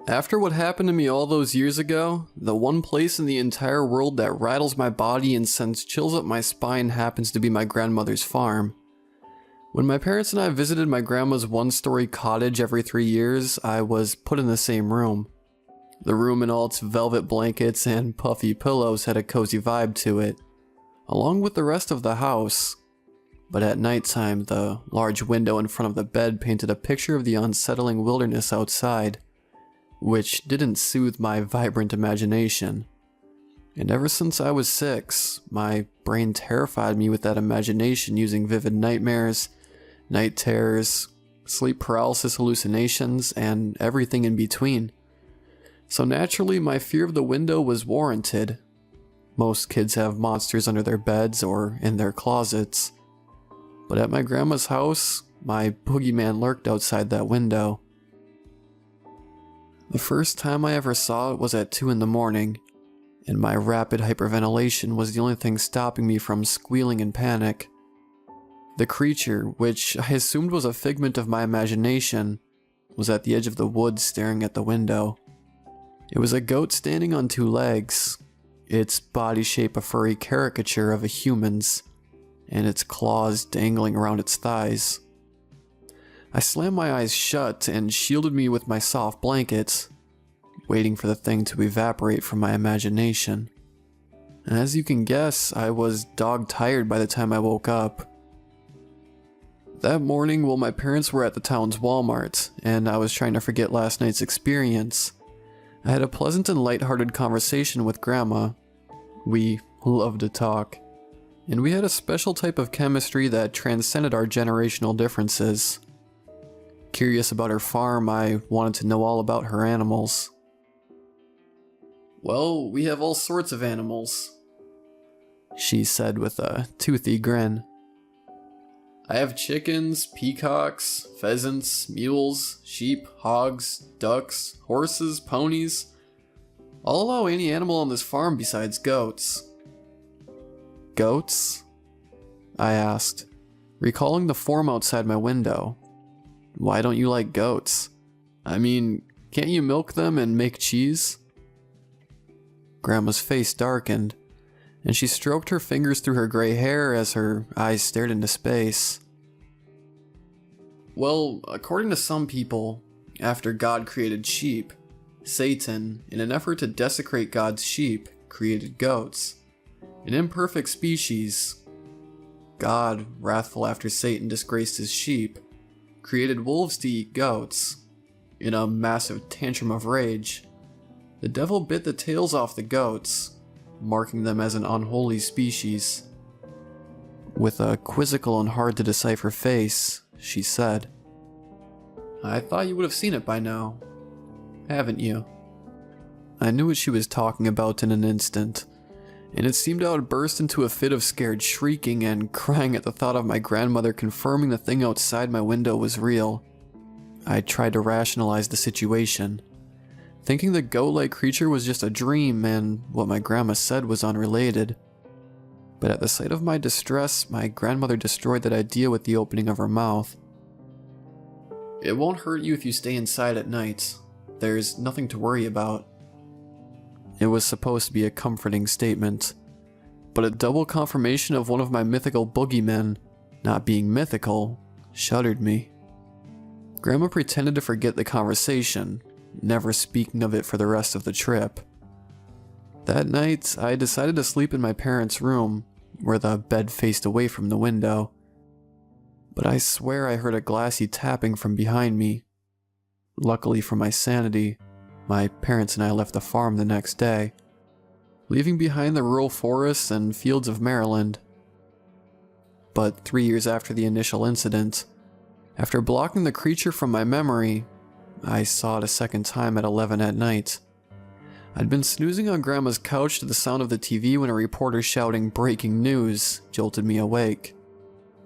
After what happened to me all those years ago, the one place in the entire world that rattles my body and sends chills up my spine happens to be my grandmother's farm. When my parents and I visited my grandma's one-story cottage every 3 years, I was put in the same room. The room and all its velvet blankets and puffy pillows had a cozy vibe to it, along with the rest of the house. But at nighttime, the large window in front of the bed painted a picture of the unsettling wilderness outside, which didn't soothe my vibrant imagination. And ever since I was 6, my brain terrified me with that imagination using vivid nightmares, night terrors, sleep paralysis hallucinations, and everything in between. So naturally, my fear of the window was warranted. Most kids have monsters under their beds or in their closets. But at my grandma's house, my boogeyman lurked outside that window. The first time I ever saw it was at 2 in the morning, and my rapid hyperventilation was the only thing stopping me from squealing in panic. The creature, which I assumed was a figment of my imagination, was at the edge of the woods staring at the window. It was a goat standing on 2 legs, its body shape a furry caricature of a human's, and its claws dangling around its thighs. I slammed my eyes shut and shielded me with my soft blankets, waiting for the thing to evaporate from my imagination. And as you can guess, I was dog-tired by the time I woke up. That morning, while my parents were at the town's Walmart, and I was trying to forget last night's experience, I had a pleasant and lighthearted conversation with Grandma. We loved to talk, and we had a special type of chemistry that transcended our generational differences. Curious about her farm, I wanted to know all about her animals. "Well, we have all sorts of animals," she said with a toothy grin. "I have chickens, peacocks, pheasants, mules, sheep, hogs, ducks, horses, ponies. I'll allow any animal on this farm besides goats." "Goats?" I asked, recalling the form outside my window. "Why don't you like goats? I mean, can't you milk them and make cheese?" Grandma's face darkened, and she stroked her fingers through her gray hair as her eyes stared into space. "Well, according to some people, after God created sheep, Satan, in an effort to desecrate God's sheep, created goats, an imperfect species. God, wrathful after Satan disgraced his sheep, created wolves to eat goats. In a massive tantrum of rage, the devil bit the tails off the goats, marking them as an unholy species." With a quizzical and hard-to-decipher face, she said, "I thought you would have seen it by now. Haven't you?" I knew what she was talking about in an instant, and it seemed I would burst into a fit of scared shrieking and crying at the thought of my grandmother confirming the thing outside my window was real. I tried to rationalize the situation, thinking the goat-like creature was just a dream and what my grandma said was unrelated. But at the sight of my distress, my grandmother destroyed that idea with the opening of her mouth. "It won't hurt you if you stay inside at night. There's nothing to worry about." It was supposed to be a comforting statement, but a double confirmation of one of my mythical boogeymen not being mythical shuddered me. Grandma pretended to forget the conversation, never speaking of it for the rest of the trip. That night, I decided to sleep in my parents' room, where the bed faced away from the window. But I swear I heard a glassy tapping from behind me. Luckily for my sanity, my parents and I left the farm the next day, leaving behind the rural forests and fields of Maryland. But 3 years after the initial incident, after blocking the creature from my memory, I saw it a second time at 11 at night. I'd been snoozing on Grandma's couch to the sound of the TV when a reporter shouting "breaking news" jolted me awake,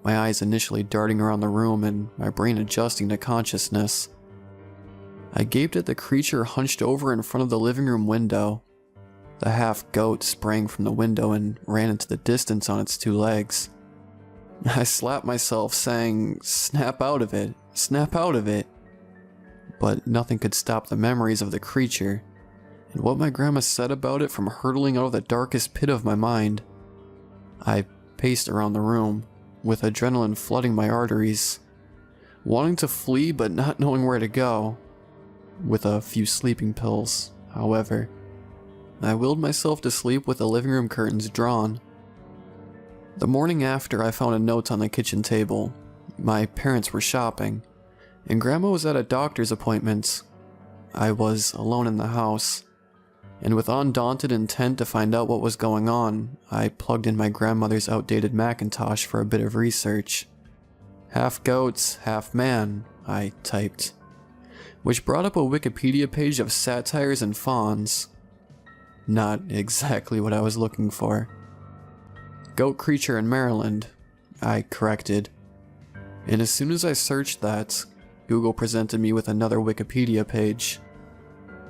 my eyes initially darting around the room and my brain adjusting to consciousness. I gaped at the creature hunched over in front of the living room window. The half-goat sprang from the window and ran into the distance on its 2 legs. I slapped myself, saying, "Snap out of it, snap out of it." but nothing could stop the memories of the creature, and what my grandma said about it from hurtling out of the darkest pit of my mind. I paced around the room, with adrenaline flooding my arteries, wanting to flee but not knowing where to go. With a few sleeping pills, however, I willed myself to sleep with the living room curtains drawn. The morning after, I found a note on the kitchen table. My parents were shopping, and Grandma was at a doctor's appointment. I was alone in the house, and with undaunted intent to find out what was going on, I plugged in my grandmother's outdated Macintosh for a bit of research. "Half goats, half man," I typed, which brought up a Wikipedia page of satires and fawns. Not exactly what I was looking for. "Goat creature in Maryland," I corrected. And as soon as I searched that, Google presented me with another Wikipedia page.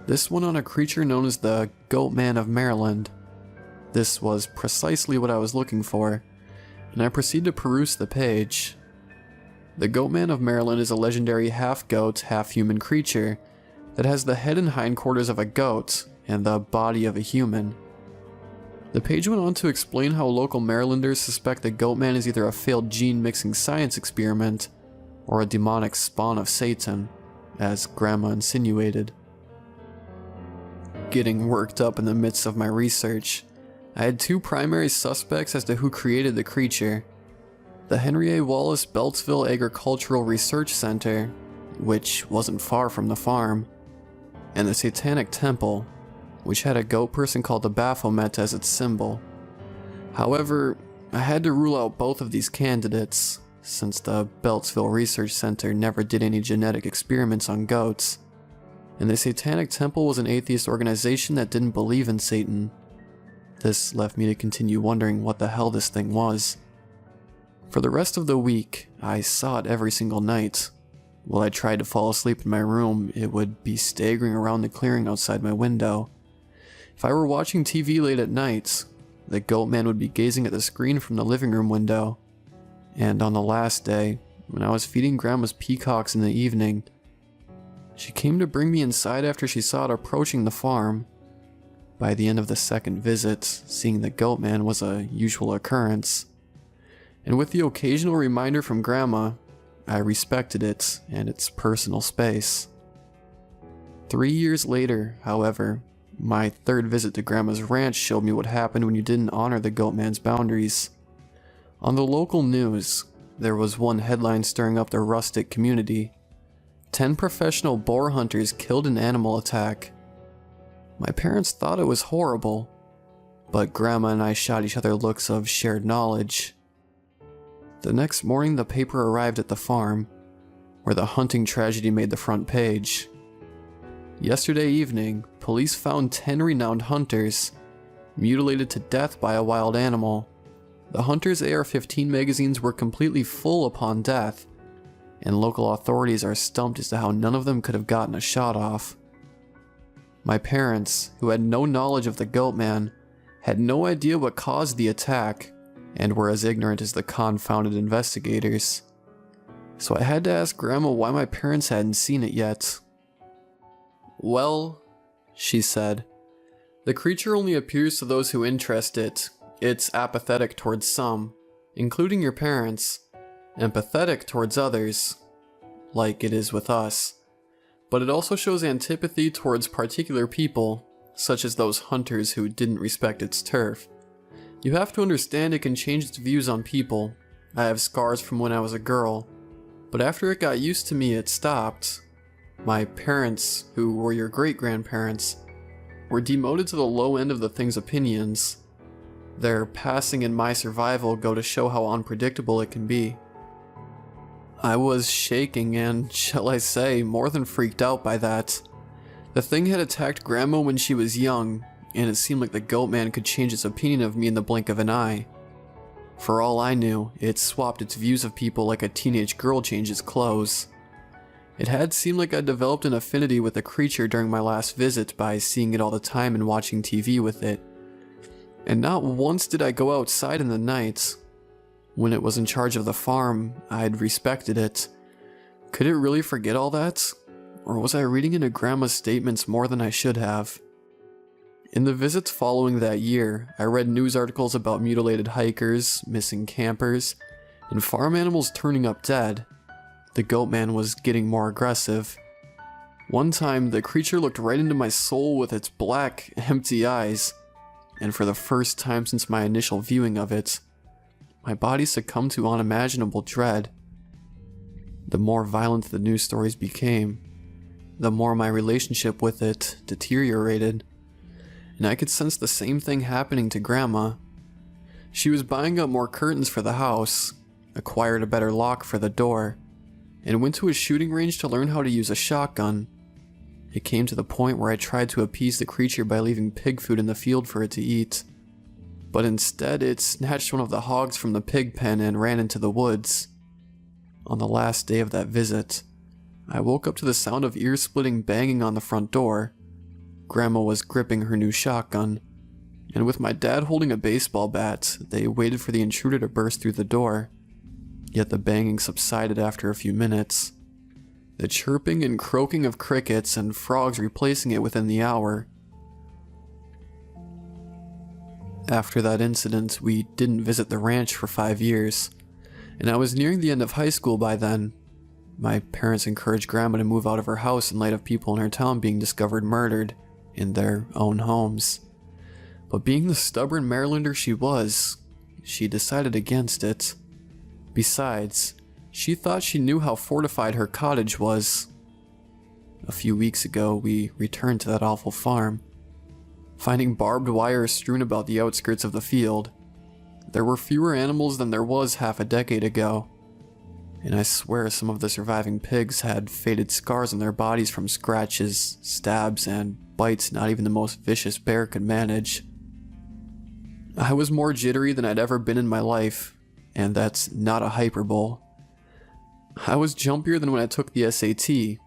This one on a creature known as the Goatman of Maryland. This was precisely what I was looking for, and I proceeded to peruse the page. The Goatman of Maryland is a legendary half-goat, half-human creature that has the head and hindquarters of a goat and the body of a human. The page went on to explain how local Marylanders suspect the Goatman is either a failed gene-mixing science experiment or a demonic spawn of Satan, as Grandma insinuated. Getting worked up in the midst of my research, I had two primary suspects as to who created the creature: the Henry A. Wallace Beltsville Agricultural Research Center, which wasn't far from the farm, and the Satanic Temple, which had a goat person called the Baphomet as its symbol. However, I had to rule out both of these candidates, since the Beltsville Research Center never did any genetic experiments on goats, and the Satanic Temple was an atheist organization that didn't believe in Satan. This left me to continue wondering what the hell this thing was. For the rest of the week, I saw it every single night. While I tried to fall asleep in my room, it would be staggering around the clearing outside my window. If I were watching TV late at night, the Goatman would be gazing at the screen from the living room window. And on the last day, when I was feeding Grandma's peacocks in the evening, she came to bring me inside after she saw it approaching the farm. By the end of the second visit, seeing the Goatman was a usual occurrence. And with the occasional reminder from Grandma, I respected it and its personal space. 3 years later, however, my third visit to Grandma's ranch showed me what happened when you didn't honor the Goatman's boundaries. On the local news, there was one headline stirring up the rustic community: 10 professional boar hunters killed in animal attack. My parents thought it was horrible, but Grandma and I shot each other looks of shared knowledge. The next morning, the paper arrived at the farm, where the hunting tragedy made the front page. Yesterday evening, police found 10 renowned hunters, mutilated to death by a wild animal. The hunters' AR-15 magazines were completely full upon death, and local authorities are stumped as to how none of them could have gotten a shot off. My parents, who had no knowledge of the Goatman, had no idea what caused the attack, and were as ignorant as the confounded investigators. So I had to ask Grandma why my parents hadn't seen it yet. "Well," she said, "the creature only appears to those who interest it. It's apathetic towards some, including your parents, empathetic towards others, like it is with us. But it also shows antipathy towards particular people, such as those hunters who didn't respect its turf. You have to understand it can change its views on people. I have scars from when I was a girl, but after it got used to me, it stopped. My parents, who were your great-grandparents, were demoted to the low end of the thing's opinions. Their passing and my survival go to show how unpredictable it can be." I was shaking and, shall I say, more than freaked out by that. The thing had attacked Grandma when she was young, and it seemed like the Goatman could change its opinion of me in the blink of an eye. For all I knew, it swapped its views of people like a teenage girl changes clothes. It had seemed like I developed an affinity with the creature during my last visit by seeing it all the time and watching TV with it. And not once did I go outside in the night. When it was in charge of the farm, I'd respected it. Could it really forget all that? Or was I reading into Grandma's statements more than I should have? In the visits following that year, I read news articles about mutilated hikers, missing campers, and farm animals turning up dead. The Goatman was getting more aggressive. One time, the creature looked right into my soul with its black, empty eyes, and for the first time since my initial viewing of it, my body succumbed to unimaginable dread. The more violent the news stories became, the more my relationship with it deteriorated, and I could sense the same thing happening to Grandma. She was buying up more curtains for the house, acquired a better lock for the door, and went to a shooting range to learn how to use a shotgun. It came to the point where I tried to appease the creature by leaving pig food in the field for it to eat, but instead it snatched one of the hogs from the pig pen and ran into the woods. On the last day of that visit, I woke up to the sound of ear-splitting banging on the front door. Grandma was gripping her new shotgun, and with my dad holding a baseball bat, they waited for the intruder to burst through the door. Yet the banging subsided after a few minutes, the chirping and croaking of crickets and frogs replacing it within the hour. After that incident, we didn't visit the ranch for 5 years, and I was nearing the end of high school by then. My parents encouraged Grandma to move out of her house in light of people in her town being discovered murdered in their own homes. But being the stubborn Marylander she was, she decided against it. Besides, she thought she knew how fortified her cottage was. A few weeks ago, we returned to that awful farm, finding barbed wire strewn about the outskirts of the field. There were fewer animals than there was half a decade ago, and I swear some of the surviving pigs had faded scars on their bodies from scratches, stabs, and bites not even the most vicious bear could manage. I was more jittery than I'd ever been in my life, and that's not a hyperbole. I was jumpier than when I took the SAT,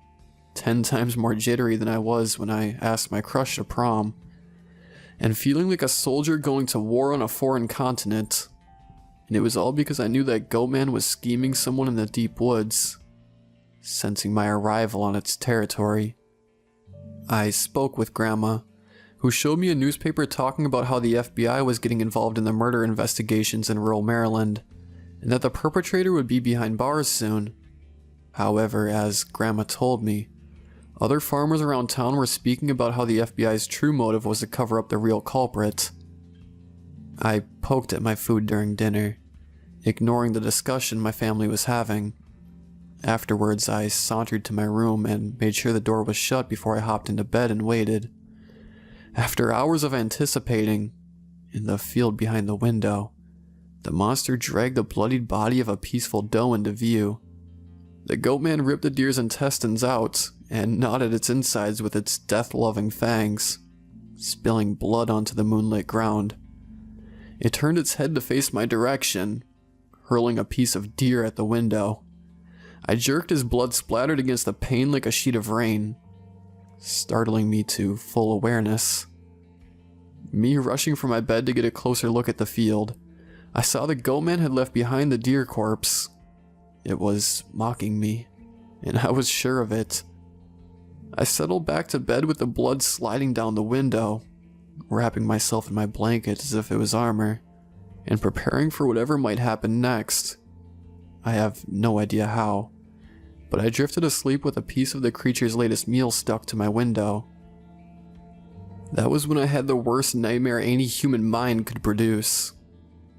10 times more jittery than I was when I asked my crush to prom, and feeling like a soldier going to war on a foreign continent. And it was all because I knew that Goatman was scheming someone in the deep woods, sensing my arrival on its territory. I spoke with Grandma, who showed me a newspaper talking about how the FBI was getting involved in the murder investigations in rural Maryland, and that the perpetrator would be behind bars soon. However, as Grandma told me, other farmers around town were speaking about how the FBI's true motive was to cover up the real culprit. I poked at my food during dinner, ignoring the discussion my family was having. Afterwards, I sauntered to my room and made sure the door was shut before I hopped into bed and waited. After hours of anticipating, in the field behind the window, the monster dragged the bloodied body of a peaceful doe into view. The Goatman ripped the deer's intestines out and gnawed at its insides with its death-loving fangs, spilling blood onto the moonlit ground. It turned its head to face my direction, hurling a piece of deer at the window. I jerked as blood splattered against the pane like a sheet of rain, startling me to full awareness. Me rushing from my bed to get a closer look at the field, I saw the Goatman had left behind the deer corpse. It was mocking me, and I was sure of it. I settled back to bed with the blood sliding down the window, wrapping myself in my blanket as if it was armor, and preparing for whatever might happen next. I have no idea how, but I drifted asleep with a piece of the creature's latest meal stuck to my window. That was when I had the worst nightmare any human mind could produce.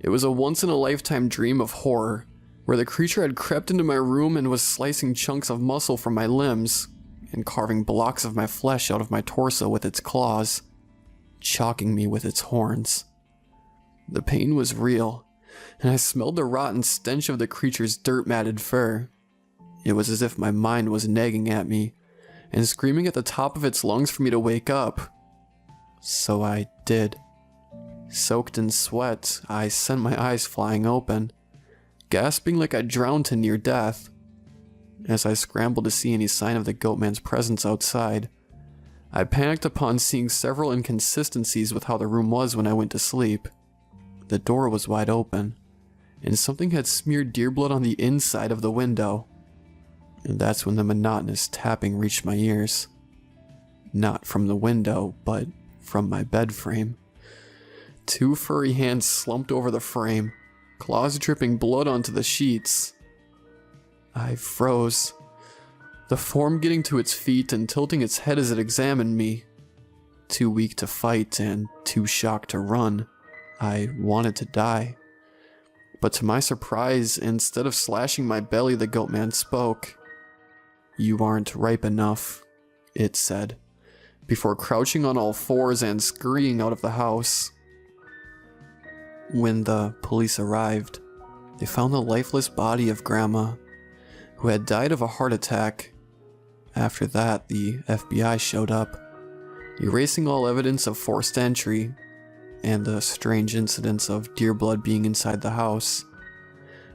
It was a once-in-a-lifetime dream of horror, where the creature had crept into my room and was slicing chunks of muscle from my limbs, and carving blocks of my flesh out of my torso with its claws, chalking me with its horns. The pain was real, and I smelled the rotten stench of the creature's dirt-matted fur. It was as if my mind was nagging at me, and screaming at the top of its lungs for me to wake up. So I did. Soaked in sweat, I sent my eyes flying open, gasping like I drowned to near death. As I scrambled to see any sign of the Goatman's presence outside, I panicked upon seeing several inconsistencies with how the room was when I went to sleep. The door was wide open, and something had smeared deer blood on the inside of the window. and that's when the monotonous tapping reached my ears. Not from the window, but from my bed frame. 2 furry hands slumped over the frame, claws dripping blood onto the sheets. I froze, the form getting to its feet and tilting its head as it examined me. Too weak to fight and too shocked to run, I wanted to die. But to my surprise, instead of slashing my belly, the Goatman spoke. "You aren't ripe enough," it said, before crouching on all fours and scurrying out of the house. When the police arrived, they found the lifeless body of Grandma, who had died of a heart attack. After that, the FBI showed up, erasing all evidence of forced entry and the strange incidents of deer blood being inside the house.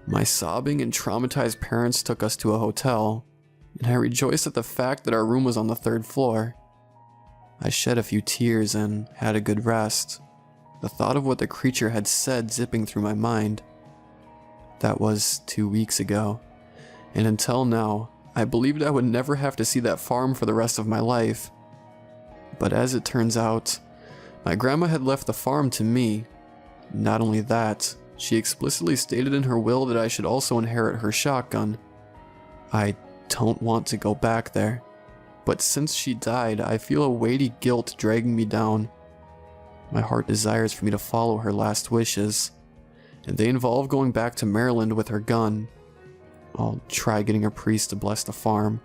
My sobbing and traumatized parents took us to a hotel, and I rejoiced at the fact that our room was on the 3rd floor. I shed a few tears and had a good rest, the thought of what the creature had said zipping through my mind. That was 2 weeks ago, and until now, I believed I would never have to see that farm for the rest of my life. But as it turns out, my grandma had left the farm to me. Not only that, she explicitly stated in her will that I should also inherit her shotgun. I don't want to go back there, but since she died, I feel a weighty guilt dragging me down. My heart desires for me to follow her last wishes, and they involve going back to Maryland with her gun. I'll try getting a priest to bless the farm,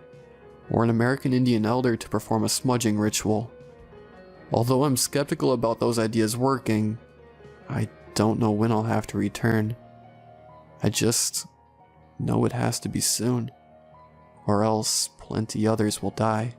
or an American Indian elder to perform a smudging ritual. Although I'm skeptical about those ideas working, I don't know when I'll have to return. I just know it has to be soon, or else plenty others will die.